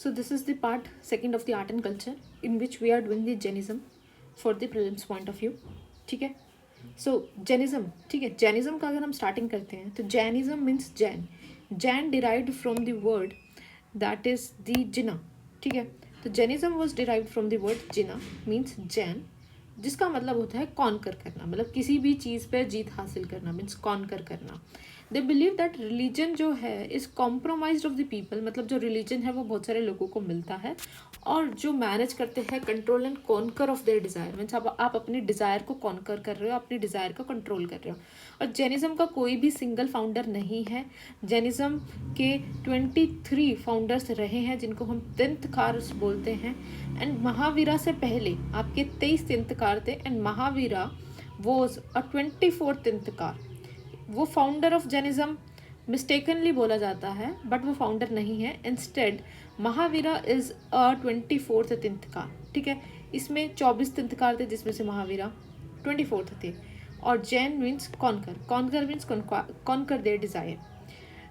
So this is the part second of the art and culture in which we are doing the Jainism for the prelims point of view. ठीक है. So Jainism, ठीक है. Jainism का अगर हम starting करते हैं तो Jainism means Jain. Jain derived from the word that is the Jina. ठीक है. तो Jainism was derived from the word Jina means Jain, जिसका मतलब होता है कॉन्कर करना, मतलब किसी भी चीज़ पर जीत हासिल करना मीन्स कॉन्कर करना. दे बिलीव दैट रिलीजन जो है is compromise of the people, मतलब जो रिलीजन है वो बहुत सारे लोगों को मिलता है और जो मैनेज करते हैं control and conquer of their desire, means आप अपनी डिज़ायर को कॉन्कर कर रहे हो, अपनी डिज़ायर को कंट्रोल कर रहे हो. और जैनिज़्म का कोई भी सिंगल फाउंडर नहीं है. जैनिज़्म के 23 फाउंडर्स रहे हैं जिनको हम तीर्थंकार बोलते हैं. एंड महावीरा से पहले आपके 23 तीर्थंकार थे and Mahavira was a 24th तीर्थंकार. वो फाउंडर ऑफ जैनिज़्म मिस्टेकनली बोला जाता है बट वो फाउंडर नहीं है. Instead Mahavira is a 24th तीर्थंकार. ठीक है. इसमें 24 तीर्थंकार थे जिसमें से महावीरा 24th थे. और Jain means conquer. Conquer means conquer their desire.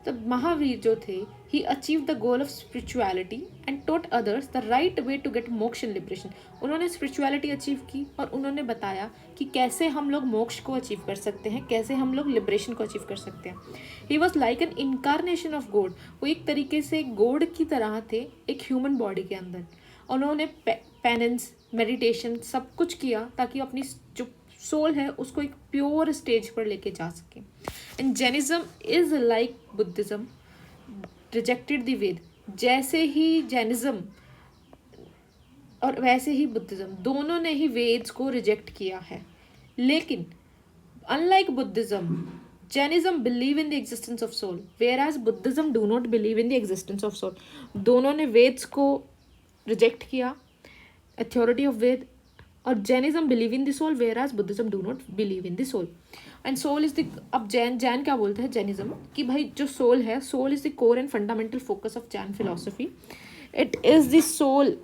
तो महावीर जो थे he achieve the goal of spirituality and taught others the right way to get moksha and liberation. उन्होंने स्पिरिचुअलिटी अचीव की और उन्होंने बताया कि कैसे हम लोग मोक्ष को अचीव कर सकते हैं, कैसे हम लोग लिबरेशन को अचीव कर सकते हैं. He was like an incarnation of God. वो एक तरीके से गॉड की तरह थे एक ह्यूमन बॉडी के अंदर. उन्होंने पेनेंस, मेडिटेशन सब कुछ किया ताकि अपनी जो सोल है उसको एक प्योर स्टेज पर लेके जा सके. And Jainism is like Buddhism rejected the Veda. जैसे ही जैनिज्म और वैसे ही बुद्धिज्म दोनों ने ही वेद्स को रिजेक्ट किया है. लेकिन unlike Buddhism Jainism believe in the existence of soul whereas Buddhism do not believe in the existence of soul. दोनों ने वेद्स को रिजेक्ट किया, अथॉरिटी ऑफ वेद. और Jainism believe in the soul whereas Buddhism do not believe in the soul. And soul is the, अब जैन क्या बोलते हैं Jainism कि भाई जो सोल है, soul is the core and fundamental focus of Jain philosophy. It is the soul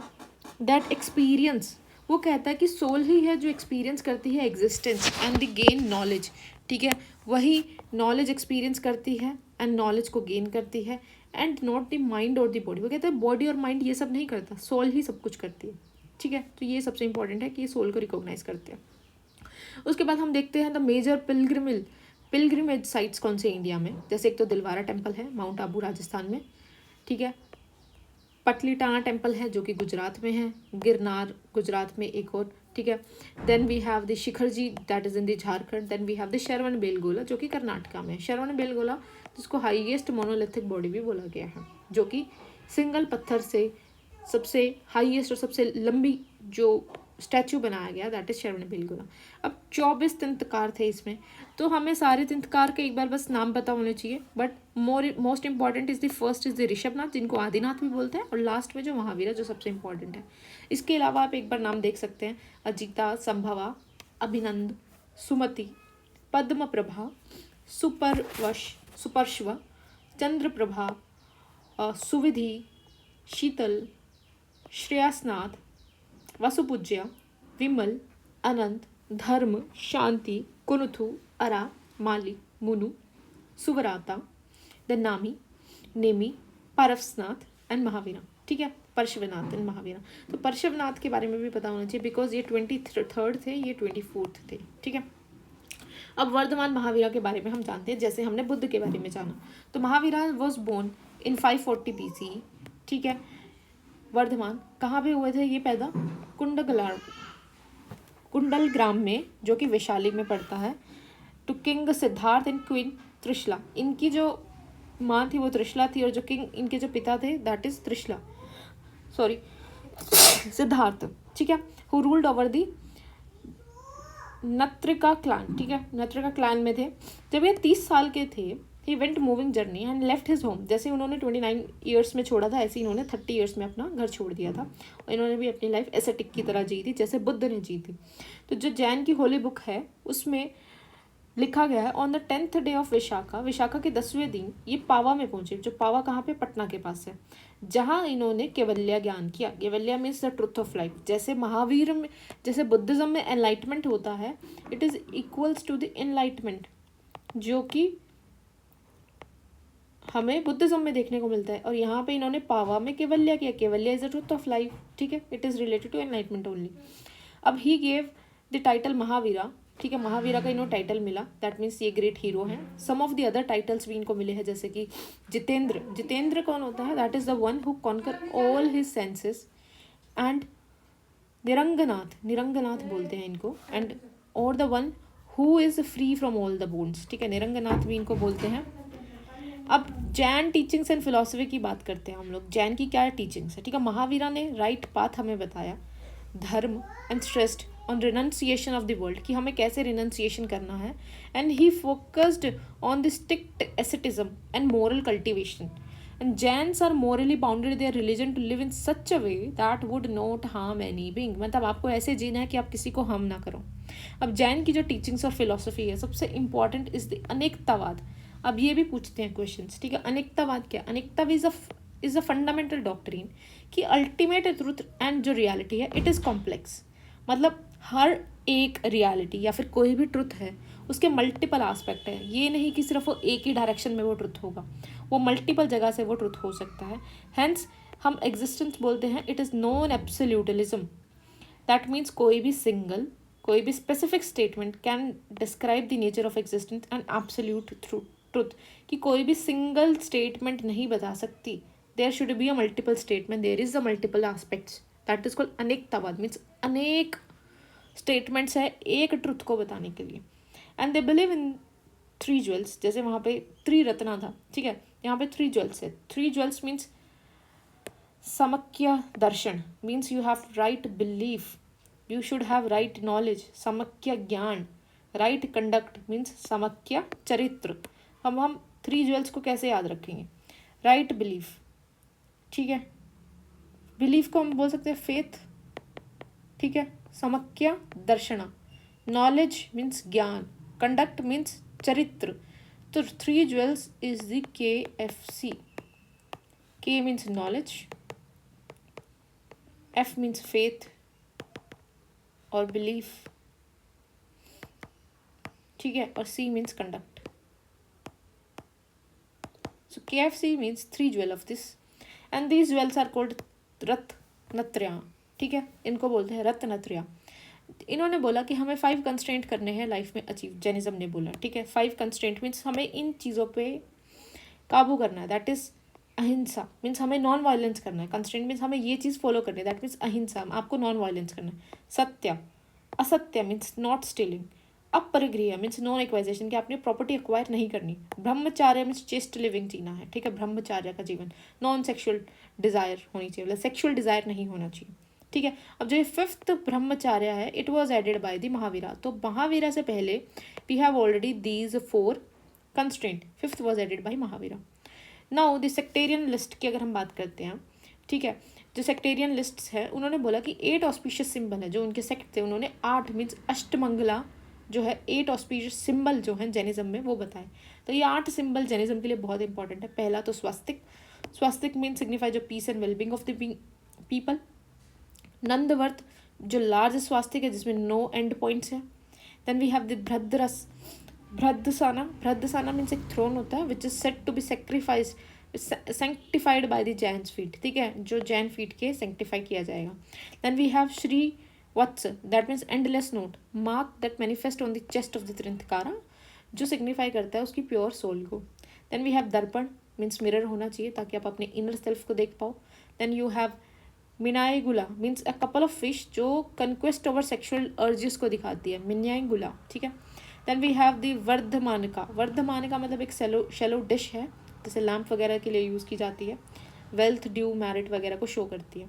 that experience. वो कहता है कि सोल ही है जो एक्सपीरियंस करती है existence and the gain knowledge. ठीक है. वही नॉलेज एक्सपीरियंस करती है एंड नॉलेज को गेन करती है एंड नॉट द माइंड और द बॉडी. वो कहता है बॉडी और माइंड ये सब नहीं करता, सोल ही सब कुछ करती है. ठीक है. तो ये सबसे इंपॉर्टेंट है कि ये सोल को रिकॉग्नाइज करते हैं. उसके बाद हम देखते हैं द मेजर पिलग्रिमेज साइट्स कौन से इंडिया में. जैसे एक तो दिलवारा टेम्पल है माउंट आबू राजस्थान में. ठीक है. पटलीटाना टेम्पल है जो कि गुजरात में है. गिरनार गुजरात में एक और. ठीक है. Then we have the Shikhar ji that is in the Jharkhand. Then we have the Shravana Belagola जो कि कर्नाटका में है. श्रवण बेलगोला जिसको हाईएस्ट मोनोलिथिक बॉडी भी बोला गया है, जो कि सिंगल पत्थर से सबसे हाईएस्ट और सबसे लंबी जो स्टैचू बनाया गया दैट इज श्रवण बेलगोला. अब 24 तीर्थंकार थे इसमें, तो हमें सारे तीर्थंकार के एक बार बस नाम पता होने चाहिए. But most important is the first is the Rishabhnath जिनको आदिनाथ भी बोलते हैं, और लास्ट में जो महावीरा जो सबसे इंपॉर्टेंट है. इसके अलावा आप एक बार नाम देख सकते हैं अजिता, संभवा, अभिनंद, सुमति, पद्म प्रभा, सुपर्श्व, चंद्रप्रभा, सुविधि, शीतल, श्रेयसनाथ, वसुपूज्य, विमल, अनंत, धर्म, शांति, कुनुथु, अरा, माली, मुनु, सुवराता, दन्नामी, नेमी, पारसनाथ एंड महावीरा. ठीक है. पार्श्वनाथ एंड महावीरा. तो पार्श्वनाथ के बारे में भी पता होना चाहिए बिकॉज ये 23rd थे, ये 24th थे. ठीक है. अब वर्धमान महावीरा के बारे में हम जानते हैं. जैसे हमने बुद्ध के बारे में जाना, तो Mahavira was born in 540 BC. ठीक है. वर्धमान कहाँ पे हुए थे ये पैदा? कुंडल ग्राम में जो कि वैशाली में पड़ता है. To king Siddhartha and queen Trishala. इनकी जो माँ थी वो त्रिशला थी और जो किंग इनके जो पिता थे दैट इज सिद्धार्थ. ठीक है. Who ruled over the Natrika clan. ठीक है. नत्रिका क्लैन में थे. जब ये 30 साल के थे he went moving journey and left his home. जैसे उन्होंने 29 ईयर्स में छोड़ा था, ऐसे इन्होंने 30 ईयर्स में अपना घर छोड़ दिया था. और इन्होंने भी अपनी लाइफ एसेटिक की तरह जी थी जैसे बुद्ध ने जी थी. तो जो जैन की होली बुक है उसमें लिखा गया है on the 10th day of Vishakha के 10वें दिन ये पावा में पहुंचे. जो पावा कहाँ पे? पटना के पास है, जहाँ इन्होंने केवल्या ज्ञान किया. Kaivalya means the truth of life. जैसे महावीर में, जैसे बुद्धिज्म में एनलाइटमेंट होता है, it is equals to the enlightenment जो कि हमें बुद्धिज्म में देखने को मिलता है। और यहाँ पे इन्होंने पावा में केवल्य किया, Kaivalya is the truth of life, ठीक है, it is related to enlightenment only. अब he gave the title Mahavira, ठीक है, महावीरा का इन्होंने टाइटल मिला, दैट मीन्स ये ग्रेट हीरो हैं। Some of the other titles भी इनको मिले हैं, जैसे कि जितेंद्र। जितेंद्र कौन होता है? That is the one who conquer all his senses. And Niranganath, Niranganath बोलते हैं इनको, एंड और the one who is free from all the bonds, ठीक है, निरंगनाथ भी इनको बोलते हैं। अब जैन टीचिंग्स एंड फिलोसफी की बात करते हैं हम लोग। जैन की क्या टीचिंग्स है, ठीक है। महावीरा ने राइट पाथ हमें बताया, dharma, and stressed on renunciation of the world, कि हमें कैसे रिनंसिएशन करना है। And he focused on the strict asceticism and moral cultivation. And Jains are morally bounded their religion to live in such a way that would not harm any being. मतलब आपको ऐसे जीना है कि आप किसी को हार्म ना करो। अब जैन की जो टीचिंग्स और फिलोसफी है, सबसे इंपॉर्टेंट इज द अनेकतावाद। अब ये भी पूछते हैं क्वेश्चंस, ठीक है। अनेकतावाद क्या? अनेकता इज अ फंडामेंटल डॉक्ट्रिन कि अल्टीमेट ट्रूथ एंड जो रियलिटी है इट इज़ कॉम्प्लेक्स। मतलब हर एक रियलिटी या फिर कोई भी ट्रुथ है उसके मल्टीपल आस्पेक्ट है। ये नहीं कि सिर्फ वो एक ही डायरेक्शन में वो ट्रुथ होगा, वो मल्टीपल जगह से वो ट्रुथ हो सकता है। हैंस हम एग्जिस्टेंस बोलते हैं, it is non absolutism. That means कोई भी specific statement can describe the nature of existence and absolute truth, कि कोई भी सिंगल स्टेटमेंट नहीं बता सकती। There should be a multiple statement, there is a multiple aspects, that is called anekatavad. Means अनेक statements है एक ट्रुथ को बताने के लिए। And they believe in three jewels, जैसे वहाँ पे त्रिरत्ना था, ठीक है, यहाँ पे थ्री ज्वेल्स है। Three jewels means samyak darshan, means you have right belief, you should have right knowledge, samyak gyan, right conduct means समक्य चरित्र। हम थ्री ज्वेल्स को कैसे याद रखेंगे? राइट बिलीफ, ठीक है, बिलीफ को हम बोल सकते हैं फेथ, ठीक है, samyak darshana, knowledge means gyan, conduct means charitra. तो three jewels is the KFC। K means knowledge, F means faith और बिलीफ, ठीक है, और C means conduct. So KFC means three jewel of this, and these jewels are called ratnatraya, ठीक है, इनको बोलते हैं रत्नत्रया। इन्होंने बोला कि हमें 5 कंस्ट्रेंट करने हैं लाइफ में अचीव, जैनिज्म ने बोला, ठीक है। 5 कंस्ट्रेंट मीन्स हमें इन चीज़ों पे काबू करना है, दैट इज़ अहिंसा, मीन्स हमें नॉन वायलेंस करना है। कंस्ट्रेंट मीन्स हमें ये चीज़ फॉलो करनी है, दैट मीन्स अहिंसा, आपको नॉन वायलेंस करना है। Satya, asatya means not stealing. Aparigraha means non acquisition, कि आपने प्रॉपर्टी एक्वायर नहीं करनी। ब्रह्मचार्य मीन्स चेस्ट लिविंग जीना है, ठीक है, ब्रह्मचार्य का जीवन। नॉन सेक्शुअल डिज़ायर होनी चाहिए, मतलब सेक्शुअल डिज़ायर नहीं होना चाहिए, ठीक है। अब जो ये 5th ब्रह्मचार्य है, it was added by the Mahavira. तो महावीरा से पहले we have already these 4 constraint, 5th was added by Mahavira. Now the sectarian list की अगर हम बात करते हैं, ठीक है, जो सेक्टेरियन लिस्ट है उन्होंने बोला कि 8 ऑस्पिशियस सिंबल है जो उनके सेक्ट थे, उन्होंने 8 मीन्स अष्टमंगला जो है 8 ऑस्पिशियस सिंबल जो हैं जैनिज्म में वो बताए। तो ये 8 सिंबल जैनिज्म के लिए बहुत इंपॉर्टेंट है। पहला तो स्वास्तिक, स्वास्तिक मीन्स सिग्निफाई जो peace and wellbeing of the people. Nandavarta जो लार्ज स्वास्तिक है जिसमें नो एंड पॉइंट्स है। Then we have the Bhadras, Bhadrasana, Bhadrasana means एक थ्रोन होता है which is set to be sacrifice sanctified by the Jains feet, ठीक है, जो जैन फीट के सेंक्टिफाई किया जाएगा। Then we have Shrivatsa, that means endless knot, mark that manifest on the chest of the त्रिंतकारा, जो सिग्निफाई करता है उसकी प्योर सोल को। देन वी हैव दर्पण मीन्स मिरर होना चाहिए ताकि आप अपने इनर सेल्फ को देख पाओ। Then you have Minaigula means a couple of fish जो कन्क्वेस्ट ओवर सेक्शुअल अर्जेस को दिखाती है, मिनाईगुला, ठीक है। Then we have the Vardhamanika, Vardhamanika मतलब एक शेलो डिश है जैसे लैम्प वगैरह के लिए यूज़ की जाती है, वेल्थ, ड्यू, मैरिट वगैरह को शो करती है।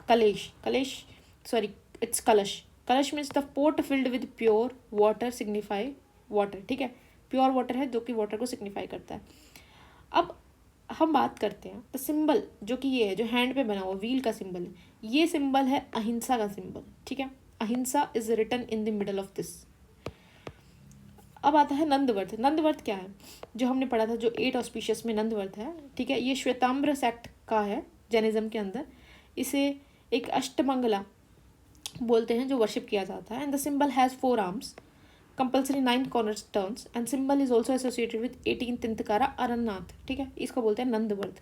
कलेश, कलेश sorry it's kalash, kalash means the pot filled with pure water signify water, ठीक है, प्योर वाटर है जो कि वाटर को सिग्निफाई करता है। अब हम बात करते हैं तो सिंबल जो कि ये है, जो हैंड पे बना हुआ व्हील का सिंबल है, ये सिंबल है अहिंसा का सिंबल, ठीक है, ahimsa is written in the middle of this. अब आता है नंदवर्त। नंदवर्त क्या है? जो हमने पढ़ा था, जो 8 ऑस्पिशियस में नंदवर्त है, ठीक है, ये श्वेताम्बर सेक्ट का है जैनिज्म के अंदर। इसे एक अष्टमंगला बोलते हैं जो वर्शिप किया जाता है। And the symbol has 4 arms compulsory 9 corner turns and symbol is also associated with 18 तिंतकारा अरन्नाथ, ठीक है, इसको बोलते हैं नंदवर्ध।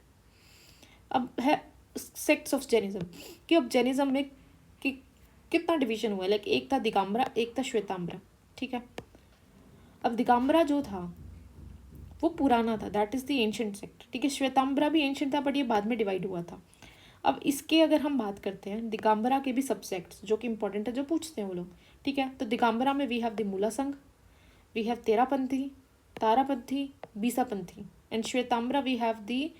अब है सेक्ट्स ऑफ जैनिज्म, कि अब जैनिज्म में कि कितना डिवीजन हुआ है, लाइक एक था दिगंबरा, एक था श्वेतांबरा, ठीक है। अब दिगंबरा जो था वो पुराना था, that is the ancient sect, ठीक है। श्वेतांबरा भी एंशिएंट था बट ये बाद में डिवाइड हुआ था। अब इसके अगर हम बात करते हैं दिगंबरा के भी सबसेक्ट्स जो कि इंपॉर्टेंट है, जो पूछते हैं वो लोग, ठीक है। तो दिगंबरा में we have the Mula Sangha, we have Terapanthi, Tarapanthi, Bisapanthi, and Shvetambara we have the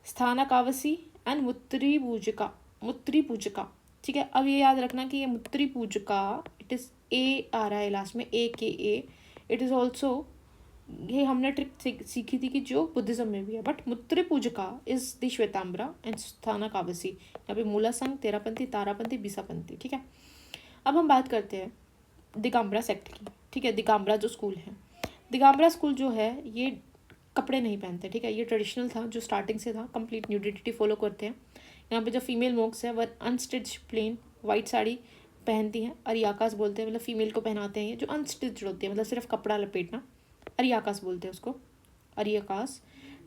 Sthanakavasi and Mutri Pujaka, ठीक है। अब ये याद रखना कि ये मुत्री पूजका, इट इज ए आ रहा है लास्ट में, ए के ए, इट इज ऑल्सो, ये हमने ट्रिक सीखी थी कि जो बुद्धिज्म में भी है, बट मुत्री पूजका इज द श्वेतांबरा एंड स्थानकावसी, यहाँ पे मूला संघ, तेरापंथी, तारापंथी, बीसापंथी, ठीक है। अब हम बात करते हैं दिगंबरा सेक्ट की, ठीक है। दिगंबरा जो स्कूल है, दिगंबरा स्कूल जो है ये कपड़े नहीं पहनते, ठीक है। ये ट्रेडिशनल था जो स्टार्टिंग से था, कंप्लीट न्यूडिटी फॉलो करते हैं। यहाँ पे जो फीमेल मोक्स है वह अनस्टिच प्लेन वाइट साड़ी पहनती हैं, अरियाकास बोलते हैं, मतलब फीमेल को पहनाते हैं ये, जो अनस्टिच होती है, मतलब सिर्फ कपड़ा लपेटना, अरियाकास बोलते हैं उसको, अरियाकास।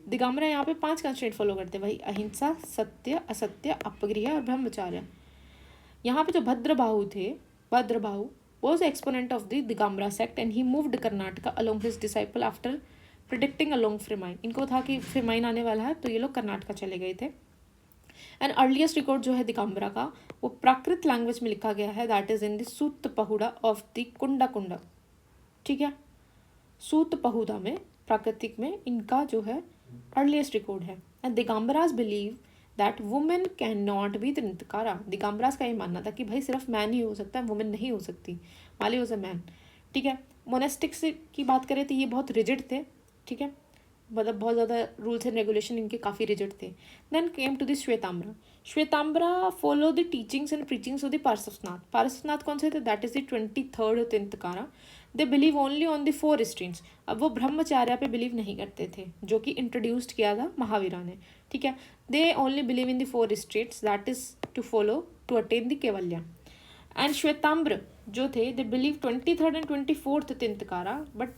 दिगंबरा यहाँ पे 5 कंस्ट्रेंट फॉलो करते हैं, वही अहिंसा, सत्य, असत्य, अपगृह और ब्रह्मचार्य। यहाँ पे जो भद्रबाहु थे, Bhadrabahu was exponent of the Digamra sect and he moved Karnataka along his disciple after predicting along Fremine। इनको था कि फ्रेमाइन आने वाला है तो ये लोग कर्नाटका चले गए थे। एंड अर्लीस्ट रिकॉर्ड जो है दिगंबरा का वो प्राकृत लैंग्वेज में लिखा गया है, that is in the Sut Pahuda of the Kunda, ठीक है। सूत पहुड़ा में, प्राकृतिक में इनका जो है अर्लीस्ट रिकॉर्ड है। And Digambaras believe that women can not be Tirthankara, Digambaras का ये मानना था कि भाई सिर्फ मैन ही हो सकता है, वुमेन नहीं हो सकती, माली वॉज अ मैन, ठीक है। मोनेस्टिक्स की बात करें तो ये बहुत रिजिड थे, ठीक है, मतलब बहुत ज़्यादा रूल्स एंड रेगुलेशन इनके काफ़ी रिजिड थे। Then came to the Svetambara, Svetambara follow the teachings and preachings of the Parshvanath. Parshvanath कौन से थे, that is the 23rd Tirthankara. They believe only on the 4 restraints, अब वो ब्रह्मचार्य पे बिलीव नहीं करते थे जो कि इंट्रोड्यूस्ड किया था महावीरा ने, ठीक है। They only believe in the 4 restraints, that is to follow to attain the Kaivalya. And Svetambar जो थे they believe 23rd and 24th Tirthankara but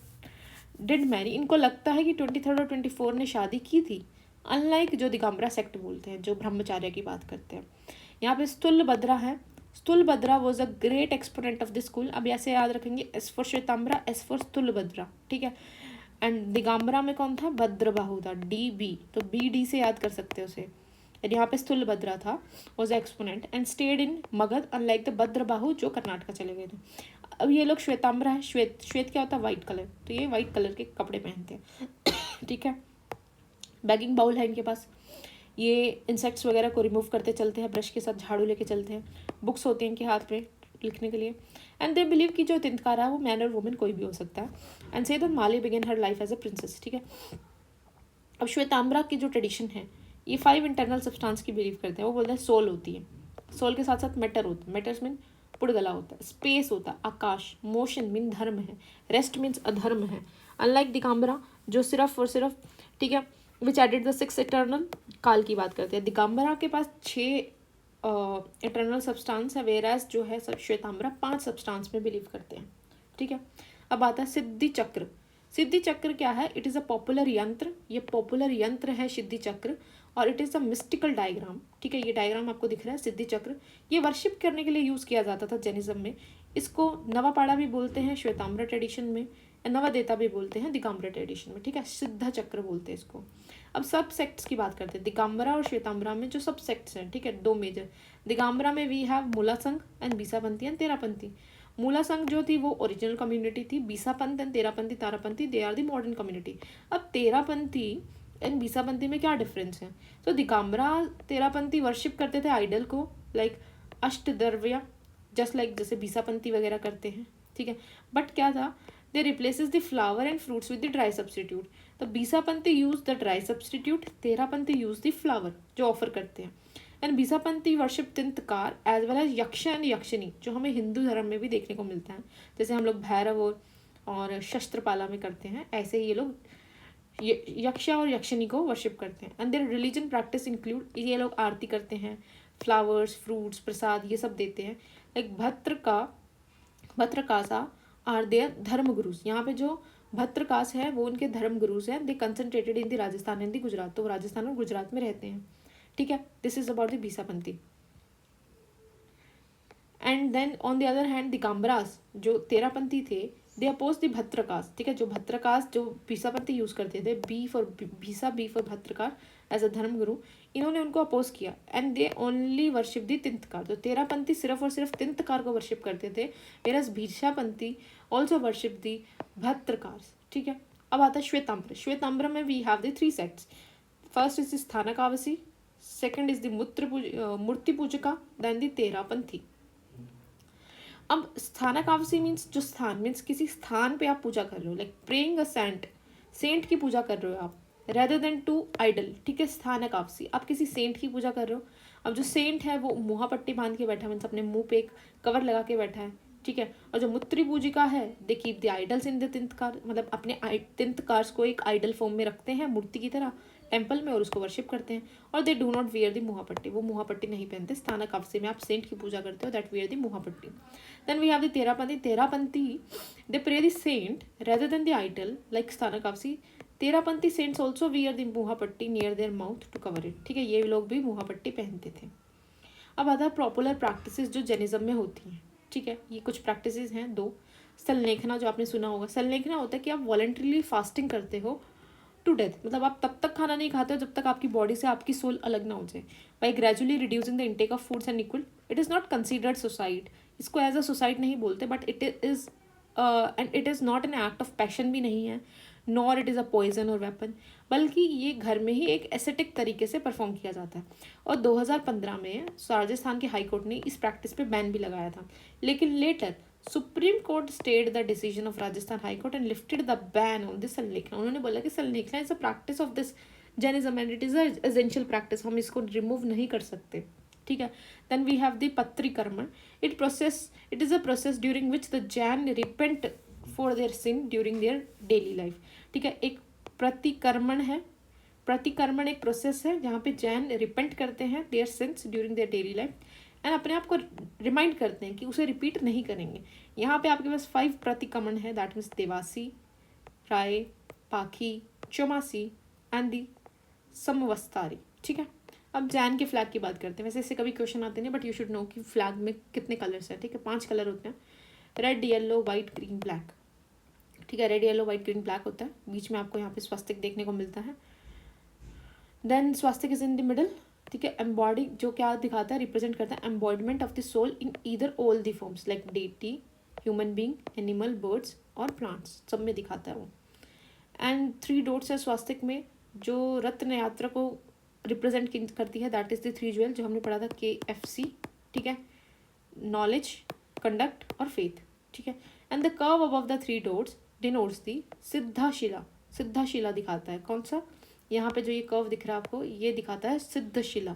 did marry, इनको लगता है कि 23rd और 24 ने शादी की थी, अनलाइक जो दिगंबरा सेक्ट बोलते हैं जो ब्रह्मचार्य की बात करते हैं। यहाँ पे स्तुलभद्रा है, Sthulabhadra was a great exponent of the school. अब ऐसे याद रखेंगे, S for Svetambara, S for Sthulabhadra, ठीक है। एंड दिगंबरा में कौन था, भद्रबाहु था, डी बी, तो बी डी से याद कर सकते हो उसे। यहाँ पे स्तुलभद्रा था, was exponent and stayed in Magadh unlike the Bhadrabahu जो कर्नाटका चले गए थे। अब ये लोग श्वेतांबरा है, श्वेत क्या होता है, वाइट कलर, तो ये वाइट कलर के कपड़े पहनते हैं, ठीक है। बैगिंग बाउल है इनके पास, ये इंसेक्ट्स वगैरह को रिमूव करते चलते हैं, ब्रश के साथ झाड़ू लेके चलते हैं, बुक्स होती हैं इनके हाथ में लिखने के लिए। एंड दे बिलीव कि जो तीर्थंकरा है वो मैन और वुमेन कोई भी हो सकता है। And say that Malli begin her life as a princess, ठीक है। अब श्वेतांबरा की जो ट्रेडिशन है ये 5 इंटरनल सब्सटेंस की बिलीव करते हैं। वो बोलते हैं सोल होती है, सोल के साथ साथ मैटर होता है, मैटर्स मीन पुड़गला होता है, स्पेस होता है, आकाश, मोशन मीन धर्म है, रेस्ट मीन्स अधर्म है। अनलाइक दिगंबरा जो सिर्फ और सिर्फ, ठीक है, विच एडेड द 6 इटर्नल, काल की बात करते हैं। दिगंबरा के पास 6 इटर्नल सब्सटेंस है, वेराज जो है सब श्वेतांबरा 5 सब्सटेंस में बिलीव करते हैं, ठीक है। अब आता है सिद्धि चक्र। सिद्धि चक्र क्या है, इट इज़ अ पॉपुलर यंत्र, ये पॉपुलर यंत्र है सिद्धि चक्र, और it is a mystical diagram, ठीक है। ये डायग्राम आपको दिख रहा है सिद्धि चक्र, ये वर्शिप करने के लिए यूज़ किया जाता था जैनिज्म में। इसको नवापाड़ा भी बोलते हैं श्वेतांबरा ट्रेडिशन में, नवादेता भी बोलते हैं दिगंबरा ट्रेडिशन में, ठीक है। सिद्ध चक्र बोलते हैं इसको। अब सब सेक्ट्स की बात करते हैं, दिगंबरा और श्वेतांबरा में जो सब सेक्ट्स हैं, ठीक है, 2 मेजर। दिगंबरा में वी हैव मूला संघ एंड बीसापंथी एंड तेरापंथी। मूला संघ जो थी वो ओरिजिनल कम्युनिटी थी, Bisapanth and Terapanthi, Tarapanthi they are the modern community. अब तेरापंथी एंड बीसापंथी में क्या डिफरेंस है, तो दिगंबरा तेरापंथी वर्शिप करते थे आइडल को, लाइक अष्टद्रव्य, जस्ट लाइक जैसे बीसापंथी वगैरह करते हैं, ठीक है। बट क्या था, they replaces the flower and fruits with the dry substitute. तो Bisapanthi use the dry substitute, Terapanthi use the flower जो ऑफर करते हैं। And Bisapanthi worship Tirthankar as well as Yaksha and Yakshini, जो हमें हिंदू धर्म में भी देखने को मिलता है, जैसे हम लोग भैरव और शस्त्रपाला में करते हैं, ऐसे ही ये लोग यक्षा और यक्षिणी को वर्शिप करते हैं। And their religion practice include, ये लोग आरती करते हैं, फ्लावर्स, फ्रूट्स, प्रसाद ये सब देते हैं। लाइक भद्रकासा आर देयर धर्म गुरुज। यहाँ पे जो भद्रकास है वो उनके धर्म गुरुज हैं। They concentrated in the Rajasthan and the Gujarat, तो वो राजस्थान और गुजरात में रहते हैं, ठीक है। This is about the Bisapanthi. And then on the other hand Digambaras जो तेरापंथी थे, दे अपोज द भद्रकास, ठीक है। जो भद्रकास जो बीसापंथी यूज करते थे, B for Bhisa, B for Bhadrakas as a dharma guru, इन्होंने उनको अपोज किया। And they only worship the Tirthankar, तो तेरापंथी सिर्फ और सिर्फ तिंतकार को वर्शिप करते थे, whereas Bisapanthi also worship the Bhadrakas, ठीक है। अब आता है श्वेतांबर। श्वेतांबर में we have the three sects. First is the Sthanakvasi, second is the Murti Pujaka, then the Terapanthi. अब स्थानकावसी मीन्स जो स्थान, मीन्स किसी स्थान पे आप पूजा कर रहे हो, like praying a saint, saint की पूजा कर रहे हो आप, रेदर देन टू आइडल, ठीक है। स्थानकावसी आप किसी सेंट की पूजा कर रहे हो। अब जो सेंट है वो मुँह पट्टी बांध के बैठा है, मीन्स अपने मुंह पे एक कवर लगा के बैठा है, ठीक है। और जो मूर्ति पूजिका है, they keep the idols in the Tirthankar, मतलब अपने तिंतकार्स को एक आइडल फॉर्म में रखते हैं मूर्ति की तरह टेम्पल में, और उसको वर्शिप करते हैं। और they do not wear the muhapatti, वो मुहापट्टी नहीं पहनते। स्थानकावसी में आप सेंट की पूजा करते हो, that wear the muhapatti. Then we have the Terapanthi. Terapanthi, they pray the saint rather than the idol, like Sthanakavasi. Terapanthi saints also wear the मुहापट्टी near their mouth to cover it, ठीक है। ये लोग भी मुहापट्टी पहनते थे। अब आता है पॉपुलर प्रैक्टिसेस जो जैनिज्म में होती हैं, ठीक है। ये कुछ प्रैक्टिसेस हैं दो। संलेखना जो आपने सुना होगा, संलेखना होता है कि आप वॉलंटरीली फास्टिंग करते हो टू डेथ, मतलब आप तब तक खाना नहीं खाते हो जब तक आपकी बॉडी से आपकी सोल अलग ना हो जाए। By gradually reducing the intake of foods and equal, it is not considered suicide, इसको एज अ सुसाइड नहीं बोलते, but it is and it is not an act of passion भी नहीं है, nor it is a poison और weapon, बल्कि ये घर में ही एक एसेटिक तरीके से परफॉर्म किया जाता है। और 2015 में राजस्थान के हाई कोर्ट ने इस प्रैक्टिस पे बैन भी लगाया था, लेकिन later supreme court stayed the decision of Rajasthan high court and lifted the ban on this Sallekhana. उन्होंने बोला कि Sallekhana is a practice of this Jainism and it is a essential practice, हम इसको रिमूव नहीं कर सकते, ठीक है। Then we have the Pratikramana. It is a process during which the Jain repent for their sin during their daily life, ठीक है। एक प्रतिकर्मण है, प्रतिकर्मण एक प्रोसेस है जहाँ पे जैन रिपेंट करते हैं their sins during their daily life and अपने आप को रिमाइंड करते हैं कि उसे रिपीट नहीं करेंगे। यहाँ पे आपके पास 5 प्रतिक्रमण है, दैट मीन्स देवासी, राय, पाखी, चौमासी एंड दी समवस्तारी, ठीक है। अब जैन के फ्लैग की बात करते हैं। वैसे इससे कभी क्वेश्चन आते नहीं, बट यू शुड नो कि फ्लैग में कितने कलर्स हैं, ठीक है। 5 कलर होते हैं, red, yellow, white, green, black, ठीक है। Red, yellow, white, green, black होता है। बीच में आपको यहाँ पे स्वास्तिक देखने को मिलता है। Then swastik is in the middle, ठीक है। एम्बॉडी जो क्या दिखाता है, रिप्रेजेंट करता है embodiment of the soul in either all the forms, like deity, human being, animal, birds और प्लांट्स, सब में दिखाता है वो। एंड 3 डॉट्स है स्वास्तिक में, जो रत्न यात्रा को रिप्रेजेंट करती है, दैट इज द 3 ज्वेल जो हमने पढ़ा था, KFC, ठीक है। नॉलेज, कंडक्ट और फेथ, ठीक है। And the curve above the 3 dots denotes the Siddhashila, Siddhashila दिखाता है। कौन सा, यहाँ पे जो ये कर्व दिख रहा है आपको, ये दिखाता है Siddhashila.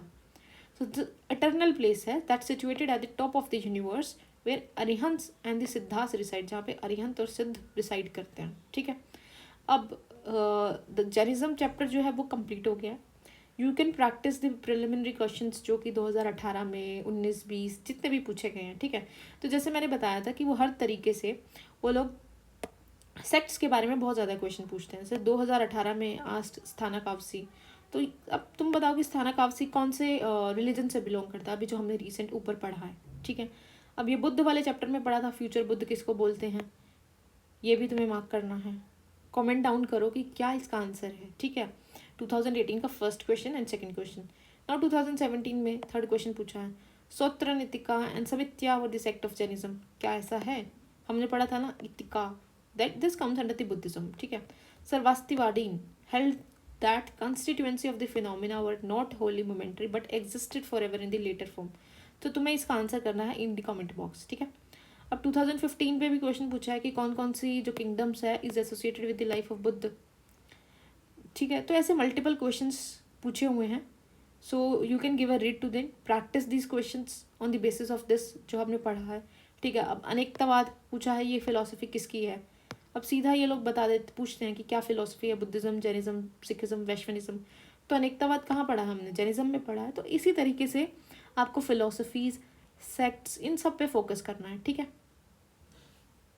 So the eternal place है that situated at the top of the universe where Arihant and the Siddhas reside, जहाँ पे अरिहंत और सिद्ध रिसाइड करते हैं, ठीक है। अब द जैनिज्म चैप्टर जो है वो कंप्लीट हो गया। You can practice the preliminary questions जो कि 2018 में 19, 20 जितने भी पूछे गए हैं, ठीक है। तो जैसे मैंने बताया था कि वो हर तरीके से वो लोग सेक्ट्स के बारे में बहुत ज़्यादा क्वेश्चन पूछते हैं। जैसे 2018 में आस्ट स्थानकावसी, तो अब तुम बताओ कि स्थानकावसी कौन से रिलीजन से बिलोंग करता है, अभी जो हमने रिसेंट ऊपर पढ़ा है, ठीक है। अब ये बुद्ध वाले चैप्टर में पढ़ा था, फ्यूचर बुद्ध किसको बोलते हैं, ये भी तुम्हें मार्क करना है। कमेंट डाउन करो कि क्या इसका आंसर है, ठीक है। 2018 का first question and second question. Now 2017 में थर्ड क्वेश्चन पूछा है, सोत्र Nitika and Sammitiya were the sect of Jainism, क्या ऐसा है, हमने पढ़ा था ना इतिका, that this comes under the Buddhism, ठीक है। Sarvastivadin held that constituency of the phenomena were not wholly momentary but existed forever in the later form। तो तुम्हें इसका आंसर करना है इन द कमेंट बॉक्स, ठीक है। अब 2015 पे भी क्वेश्चन पूछा है कि कौन कौन सी जो किंगडम्स है is associated with the life of Buddha, ठीक है। तो ऐसे मल्टीपल क्वेश्चंस पूछे हुए हैं, so you can give a read to them, practice this questions on the basis of this जो हमने पढ़ा है, ठीक है। अब अनेकतावाद पूछा है, ये फिलोसफी किसकी है। अब सीधा ये लोग बता देते, पूछते हैं कि क्या फिलोसफी है, बुद्धिज्म, जैनिज्म, सिखिज्म, वैश्वनिज्म। तो अनेकतावाद कहाँ पढ़ा है हमने, जैनिज्म में पढ़ा है। तो इसी तरीके से आपको फिलोसफीज, सेक्ट्स, इन सब पे फोकस करना है, ठीक है।